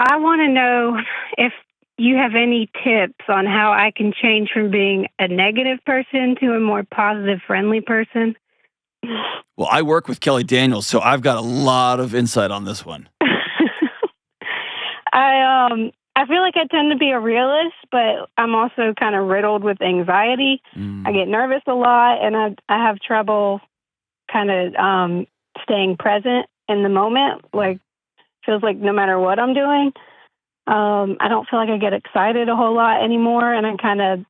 I want to know if you have any tips on how I can change from being a negative person to a more positive, friendly person. Well, I work with Kelly Daniels, so I've got a lot of insight on this one. I feel like I tend to be a realist, but I'm also kind of riddled with anxiety. I get nervous a lot, and I have trouble kind of staying present in the moment. Like, feels like no matter what I'm doing, I don't feel like I get excited a whole lot anymore, and I kind of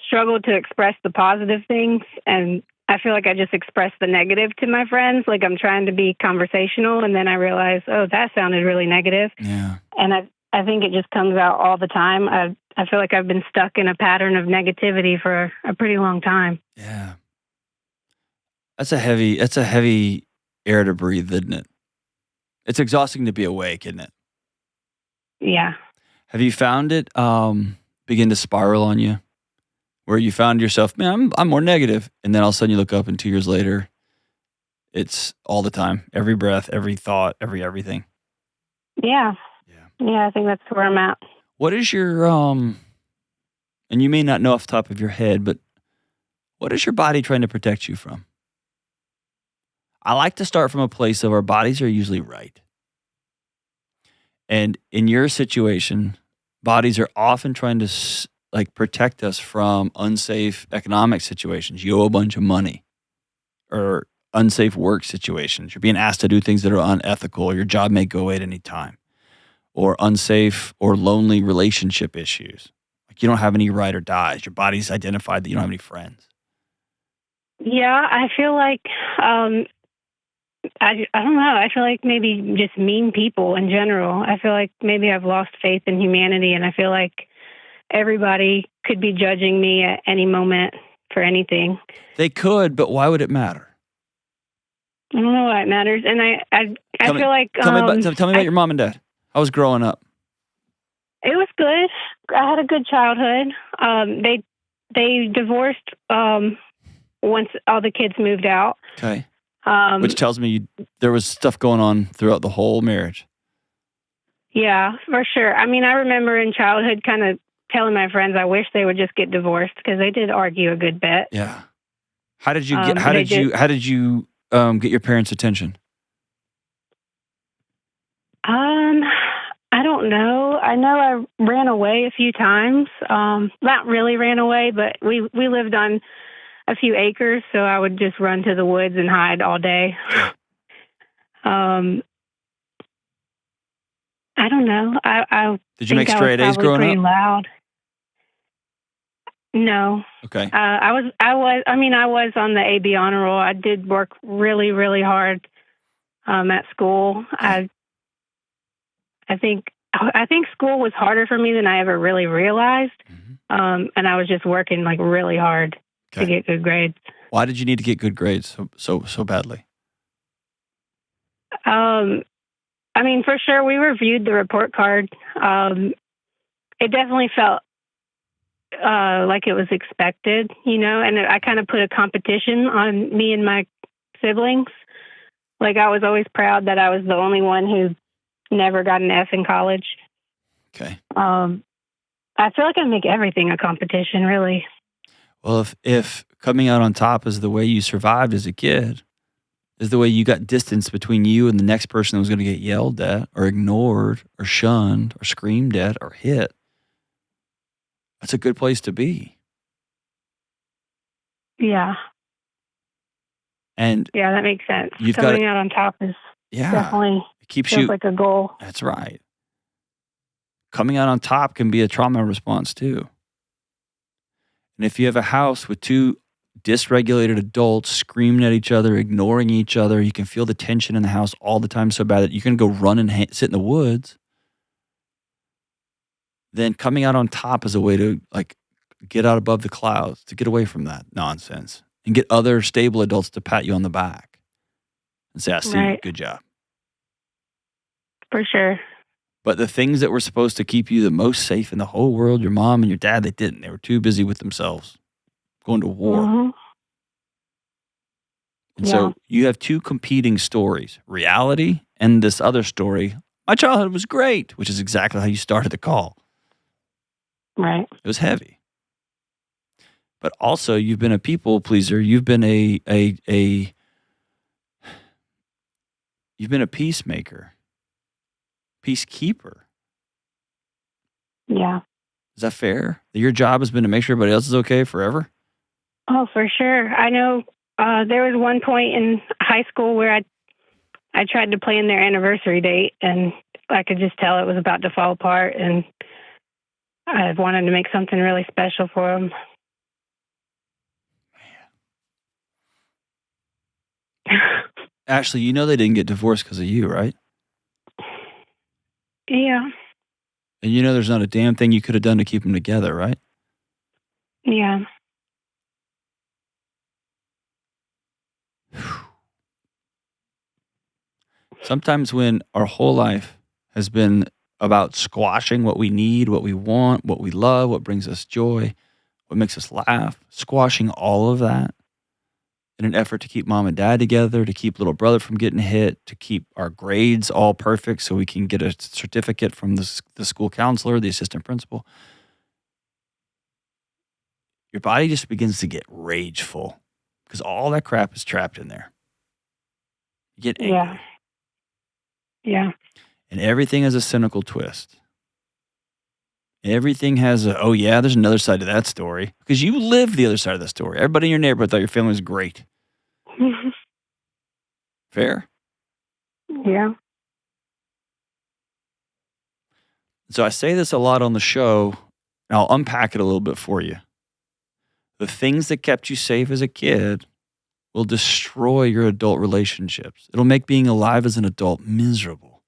struggle to express the positive things, and I feel like I just express the negative to my friends. Like, I'm trying to be conversational, and then I realize, oh, that sounded really negative. Yeah. And I think it just comes out all the time. I feel like I've been stuck in a pattern of negativity for a pretty long time. Yeah. That's a heavy air to breathe, isn't it? It's exhausting to be awake, isn't it? Yeah. Have you found it begin to spiral on you? Where you found yourself, man, I'm more negative. And then all of a sudden you look up and 2 years later, it's all the time. Every breath, every thought, everything. Yeah. Yeah, I think that's where I'm at. What is your, and you may not know off the top of your head, but what is your body trying to protect you from? I like to start from a place of our bodies are usually right. And in your situation, bodies are often trying to protect us from unsafe economic situations. You owe a bunch of money, or unsafe work situations. You're being asked to do things that are unethical. Your job may go away at any time. Or unsafe or lonely relationship issues. Like you don't have any ride or dies. Your body's identified that you don't have any friends. Yeah, I feel like, I don't know. I feel like maybe just mean people in general. I feel like maybe I've lost faith in humanity, and I feel like everybody could be judging me at any moment for anything. They could, but why would it matter? I don't know why it matters. And I feel like... Tell me about your mom and dad. I was growing up. It was good. I had a good childhood. They divorced once all the kids moved out. Okay. Which tells me there was stuff going on throughout the whole marriage. Yeah, for sure. I mean, I remember in childhood kind of telling my friends I wish they would just get divorced because they did argue a good bit. Yeah. How did you get your parents' attention? I don't know. I know I ran away a few times. Not really ran away, but we lived on a few acres, so I would just run to the woods and hide all day. I don't know. Did you make straight A's growing pretty up? Loud. No. Okay. I was on the AB honor roll. I did work really, really hard at school. Okay. I think school was harder for me than I ever really realized. Mm-hmm. And I was just working like really hard to get good grades. Why did you need to get good grades so badly? I mean, for sure, we reviewed the report card. It definitely felt like it was expected, and I kind of put a competition on me and my siblings. Like, I was always proud that I was the only one who never got an F in college. Okay. I feel like I make everything a competition, really. Well, if coming out on top is the way you survived as a kid, is the way you got distance between you and the next person that was going to get yelled at or ignored or shunned or screamed at or hit, that's a good place to be. Yeah. And yeah, that makes sense. Coming out on top is definitely feels like a goal. That's right. Coming out on top can be a trauma response too. And if you have a house with two dysregulated adults screaming at each other, ignoring each other, you can feel the tension in the house all the time so bad that you can go run and sit in the woods. Then coming out on top is a way to get out above the clouds, to get away from that nonsense and get other stable adults to pat you on the back and say, I see you, good job. For sure. But the things that were supposed to keep you the most safe in the whole world, your mom and your dad, they didn't. They were too busy with themselves, going to war. Mm-hmm. And so you have two competing stories, reality and this other story My childhood was great, which is exactly how you started the call. Right. It was heavy. But also, you've been a people pleaser. You've been you've been a peacemaker, peacekeeper. Yeah. Is that fair? Your job has been to make sure everybody else is okay forever? Oh, for sure. I know there was one point in high school where I tried to plan their anniversary date, and I could just tell it was about to fall apart, and I wanted to make something really special for them. Ashley, you know they didn't get divorced because of you, right? Yeah. And you know there's not a damn thing you could have done to keep them together, right? Yeah. Sometimes when our whole life has been about squashing what we need, what we want, what we love, what brings us joy, what makes us laugh, squashing all of that in an effort to keep mom and dad together, to keep little brother from getting hit, to keep our grades all perfect so we can get a certificate from the school counselor, the assistant principal. Your body just begins to get rageful because all that crap is trapped in there. You get angry. Yeah. Yeah. And everything has a cynical twist. Everything has a, oh yeah, there's another side to that story. Because you lived the other side of the story. Everybody in your neighborhood thought your family was great. Fair? Yeah. So I say this a lot on the show, and I'll unpack it a little bit for you. The things that kept you safe as a kid will destroy your adult relationships. It'll make being alive as an adult miserable.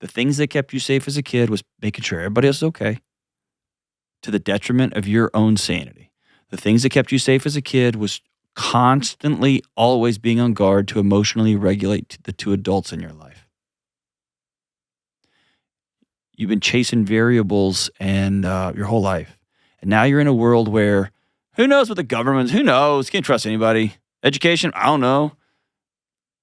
The things that kept you safe as a kid was making sure everybody else is okay, to the detriment of your own sanity. The things that kept you safe as a kid was constantly always being on guard to emotionally regulate the two adults in your life. You've been chasing variables and your whole life. And now you're in a world where who knows what the government, who knows? Can't trust anybody. Education, I don't know.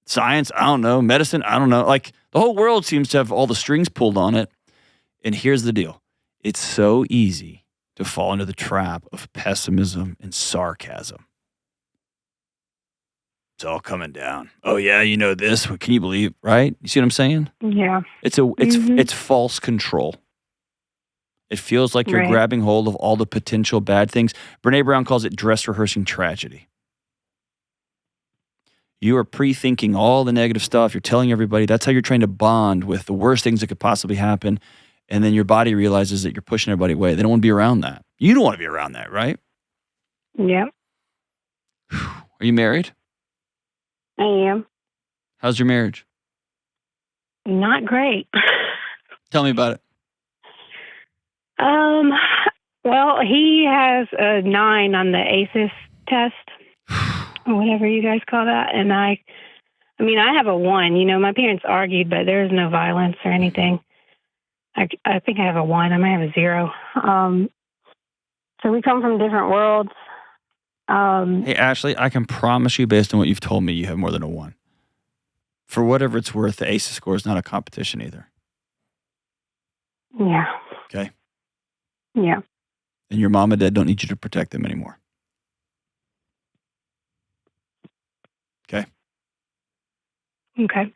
Science, I don't know. Medicine, I don't know. Like the whole world seems to have all the strings pulled on it. And here's the deal. It's so easy to fall into the trap of pessimism and sarcasm. It's all coming down. Oh yeah, you know this. What can you believe? Right? You see what I'm saying? Yeah. It's false control. It feels like you're grabbing hold of all the potential bad things. Brene Brown calls it dress rehearsing tragedy. You are pre-thinking all the negative stuff. You're telling everybody. That's how you're trying to bond with the worst things that could possibly happen. And then your body realizes that you're pushing everybody away. They don't want to be around that. You don't want to be around that, right? Yeah. Are you married? I am. How's your marriage? Not great. Tell me about it. Well, he has a 9 on the ACEs test, or whatever you guys call that. And I mean, I have a 1. You know, my parents argued, but there's no violence or anything. I think I have a 1. I might have a 0. So we come from different worlds. Hey, Ashley, I can promise you based on what you've told me, you have more than a 1. For whatever it's worth, the ACEs score is not a competition either. Yeah. Okay? Yeah. And your mom and dad don't need you to protect them anymore. Okay? Okay.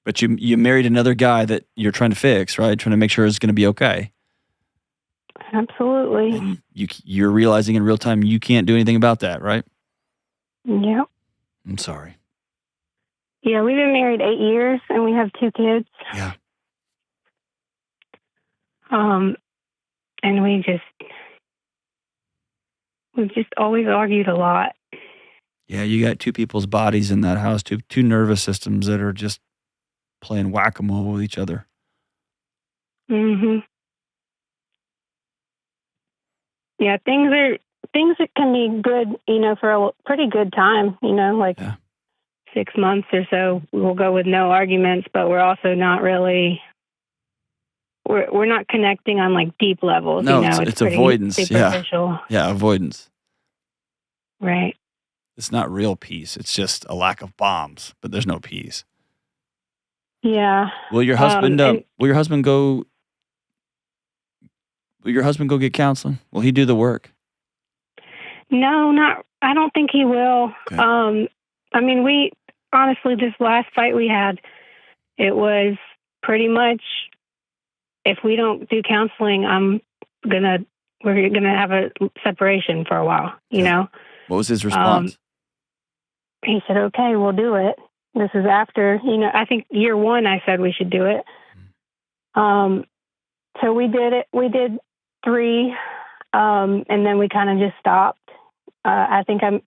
But you married another guy that you're trying to fix, right? Trying to make sure it's going to be okay. Absolutely. And you're realizing in real time you can't do anything about that, right? Yeah. I'm sorry. Yeah, we've been married 8 years, and we have 2 kids. Yeah. And we've just always argued a lot. Yeah, you got 2 people's bodies in that house, two nervous systems that are just playing whack-a-mole with each other. Mm-hmm. Yeah, things that can be good, you know, for a pretty good time, you know, like 6 months or so. We'll go with no arguments, but we're also not really. We're not connecting on like deep levels. No, you know, it's avoidance. superficial. Yeah, avoidance. Right. It's not real peace. It's just a lack of bombs, but there's no peace. Yeah. Will your husband And will your husband go get counseling? Will he do the work? no, not. I don't think he will. Okay. I mean, we honestly, this last fight we had, it was pretty much, if we don't do counseling, we're gonna have a separation for a while. You Okay. know. What was his response? He said, "Okay, we'll do it." This is after, I think year one. I said we should do it. So we did it. We did 3, and then we kind of just stopped. I think I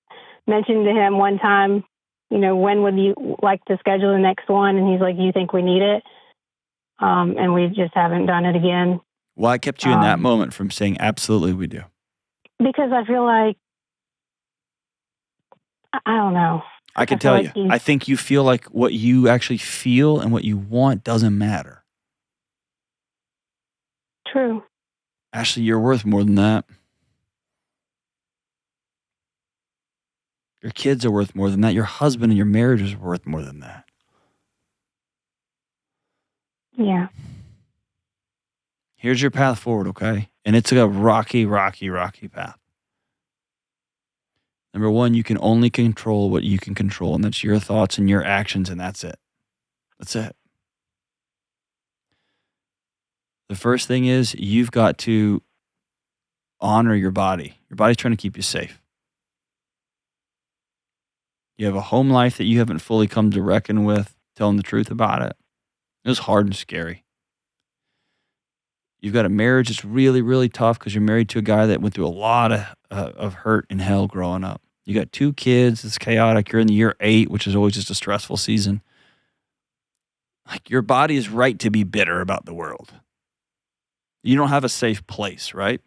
mentioned to him one time, when would you like to schedule the next one? And he's like, "You think we need it?" And we just haven't done it again. Why kept you in that moment from saying, absolutely, we do? Because I feel like, I don't know. I can tell you. I think you feel like what you actually feel and what you want doesn't matter. True. Ashley, you're worth more than that. Your kids are worth more than that. Your husband and your marriage is worth more than that. Yeah. Here's your path forward, okay? And it's a rocky, rocky, rocky path. Number one, you can only control what you can control, and that's your thoughts and your actions, and that's it. That's it. The first thing is you've got to honor your body. Your body's trying to keep you safe. You have a home life that you haven't fully come to reckon with, telling the truth about it. It was hard and scary. You've got a marriage that's really, really tough because you're married to a guy that went through a lot of hurt and hell growing up. You got 2 kids. It's chaotic. You're in the year 8, which is always just a stressful season. Like, your body is right to be bitter about the world. You don't have a safe place, right?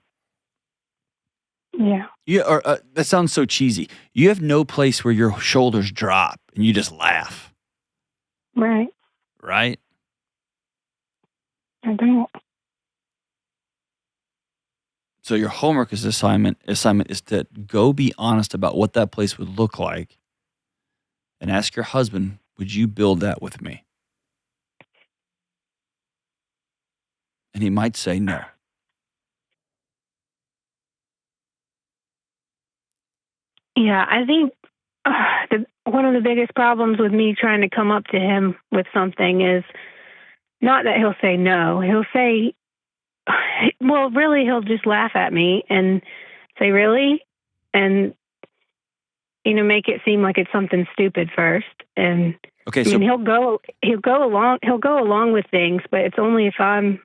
Yeah. That sounds so cheesy. You have no place where your shoulders drop and you just laugh. Right. Right? I don't. So your homework assignment is to go be honest about what that place would look like and ask your husband, would you build that with me? And he might say no. Yeah, I think one of the biggest problems with me trying to come up to him with something is not that he'll say no. He'll say, well, really, he'll just laugh at me and say, really? And, make it seem like it's something stupid first. And okay, I mean, he'll go along with things, but it's only if I'm,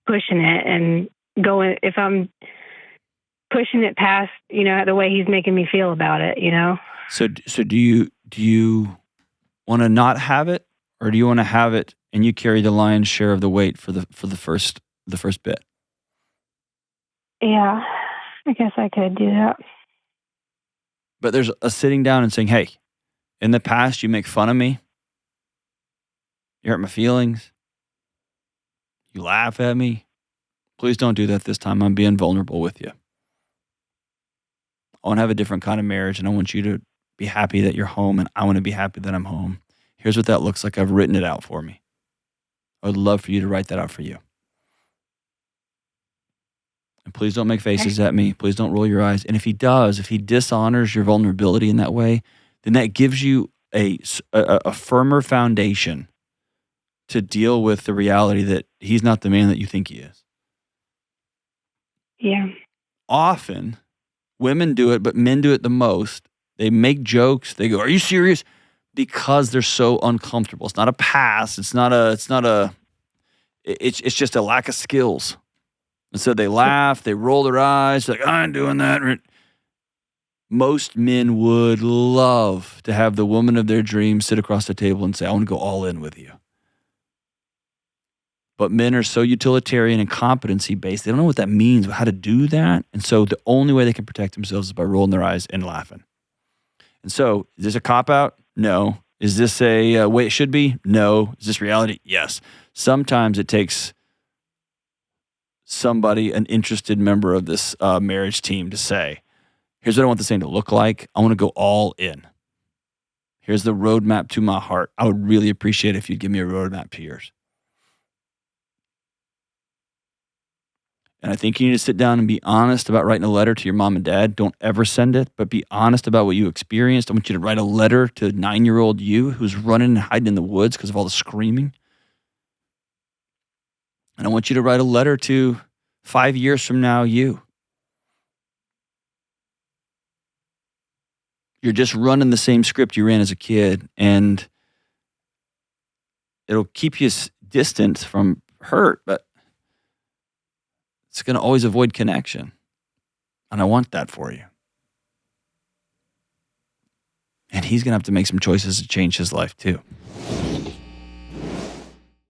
pushing it and going, if I'm pushing it past, the way he's making me feel about it, So do you want to not have it, or do you want to have it and you carry the lion's share of the weight for the first bit? Yeah, I guess I could do that. But there's a sitting down and saying, hey, in the past you make fun of me, you hurt my feelings, you laugh at me. Please don't do that this time. I'm being vulnerable with you. I want to have a different kind of marriage, and I want you to be happy that you're home, and I want to be happy that I'm home. Here's what that looks like. I've written it out for me. I would love for you to write that out for you. And please don't make faces at me. Please don't roll your eyes. And if he dishonors your vulnerability in that way, then that gives you a firmer foundation to deal with the reality that he's not the man that you think he is. Yeah. Often, women do it, but men do it the most. They make jokes. They go, "Are you serious?" Because they're so uncomfortable. It's not a pass. It's just a lack of skills. And so they laugh. They roll their eyes. Like, I'm doing that. Most men would love to have the woman of their dreams sit across the table and say, I want to go all in with you. But men are so utilitarian and competency-based. They don't know what that means, how to do that. And so the only way they can protect themselves is by rolling their eyes and laughing. And so is this a cop-out? No. Is this a way it should be? No. Is this reality? Yes. Sometimes it takes somebody, an interested member of this marriage team, to say, here's what I want this thing to look like. I want to go all in. Here's the roadmap to my heart. I would really appreciate it if you'd give me a roadmap to yours. And I think you need to sit down and be honest about writing a letter to your mom and dad. Don't ever send it, but be honest about what you experienced. I want you to write a letter to 9-year-old you who's running and hiding in the woods because of all the screaming. And I want you to write a letter to 5 years from now you. You're just running the same script you ran as a kid, and it'll keep you distant from hurt, but it's going to always avoid connection. And I want that for you. And he's going to have to make some choices to change his life too.